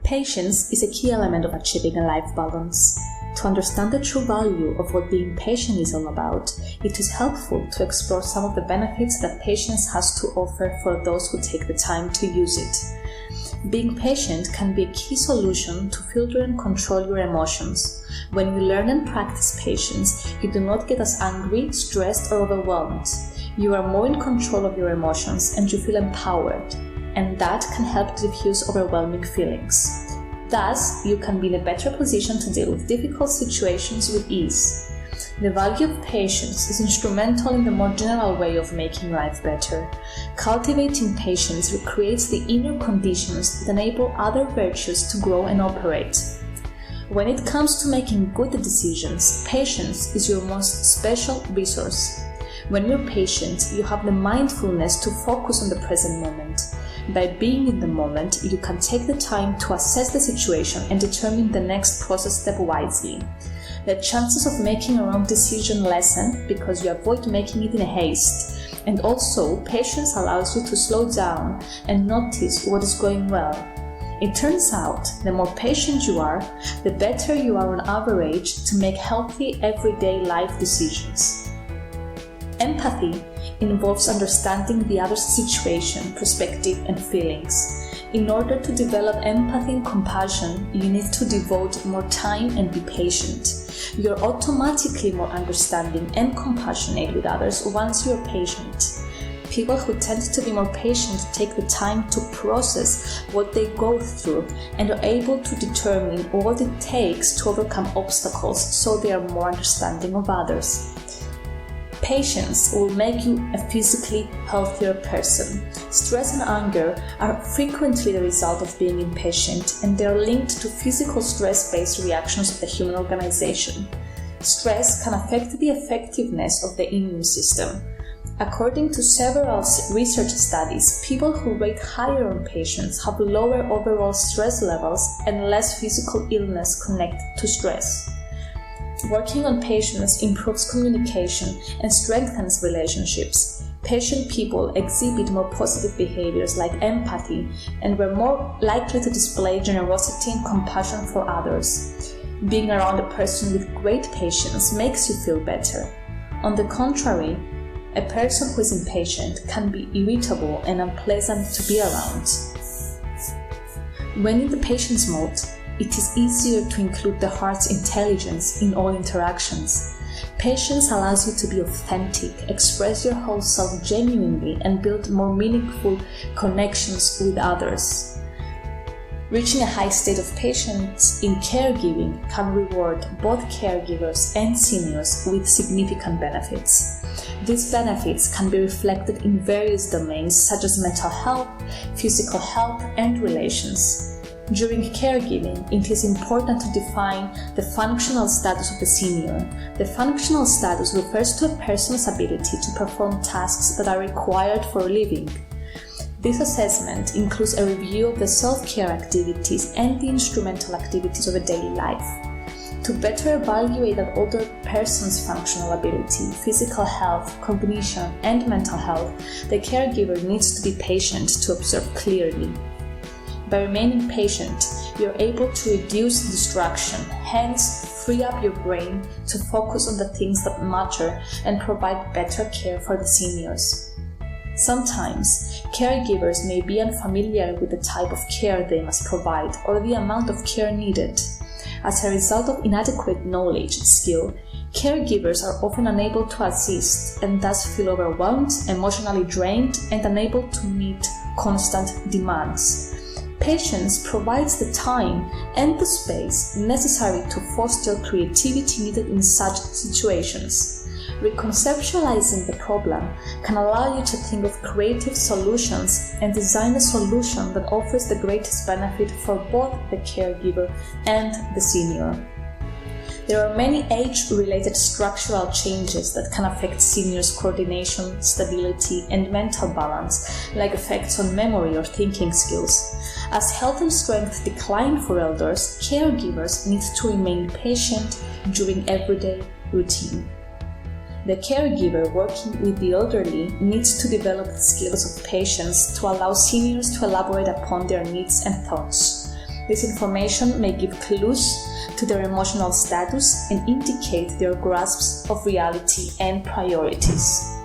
Patience is a key element of achieving a life balance. To understand the true value of what being patient is all about, it is helpful to explore some of the benefits that patience has to offer for those who take the time to use it. Being patient can be a key solution to filter and control your emotions. When you learn and practice patience, you do not get as angry, stressed, or overwhelmed. You are more in control of your emotions and you feel empowered, and that can help to diffuse overwhelming feelings. Thus, you can be in a better position to deal with difficult situations with ease. The value of patience is instrumental in the more general way of making life better. Cultivating patience recreates the inner conditions that enable other virtues to grow and operate. When it comes to making good decisions, patience is your most special resource. When you're patient, you have the mindfulness to focus on the present moment. By being in the moment, you can take the time to assess the situation and determine the next process step wisely. The chances of making a wrong decision lessen because you avoid making it in haste, and also patience allows you to slow down and notice what is going well. It turns out, the more patient you are, the better you are on average to make healthy everyday life decisions. Empathy involves understanding the other's situation, perspective, and feelings. In order to develop empathy and compassion, you need to devote more time and be patient. You're automatically more understanding and compassionate with others once you're patient. People who tend to be more patient take the time to process what they go through and are able to determine what it takes to overcome obstacles, so they are more understanding of others. Patience will make you a physically healthier person. Stress and anger are frequently the result of being impatient, and they are linked to physical stress-based reactions of the human organization. Stress can affect the effectiveness of the immune system. According to several research studies, people who rate higher on patience have lower overall stress levels and less physical illness connected to stress. Working on patience improves communication and strengthens relationships. Patient people exhibit more positive behaviors like empathy and were more likely to display generosity and compassion for others. Being around a person with great patience makes you feel better. On the contrary, a person who is impatient can be irritable and unpleasant to be around. When in the patience mode, it is easier to include the heart's intelligence in all interactions. Patience allows you to be authentic, express your whole self genuinely, and build more meaningful connections with others. Reaching a high state of patience in caregiving can reward both caregivers and seniors with significant benefits. These benefits can be reflected in various domains such as mental health, physical health, and relations. During caregiving, it is important to define the functional status of the senior. The functional status refers to a person's ability to perform tasks that are required for a living. This assessment includes a review of the self-care activities and the instrumental activities of a daily life. To better evaluate an older person's functional ability, physical health, cognition, and mental health, the caregiver needs to be patient to observe clearly. By remaining patient, you're able to reduce distraction, hence free up your brain to focus on the things that matter and provide better care for the seniors. Sometimes, caregivers may be unfamiliar with the type of care they must provide or the amount of care needed. As a result of inadequate knowledge and skill, caregivers are often unable to assist and thus feel overwhelmed, emotionally drained, and unable to meet constant demands. Patience provides the time and the space necessary to foster creativity needed in such situations. Reconceptualizing the problem can allow you to think of creative solutions and design a solution that offers the greatest benefit for both the caregiver and the senior. There are many age-related structural changes that can affect seniors' coordination, stability, and mental balance, like effects on memory or thinking skills. As health and strength decline for elders, caregivers need to remain patient during everyday routine. The caregiver working with the elderly needs to develop the skills of patience to allow seniors to elaborate upon their needs and thoughts. This information may give clues to their emotional status and indicate their grasps of reality and priorities.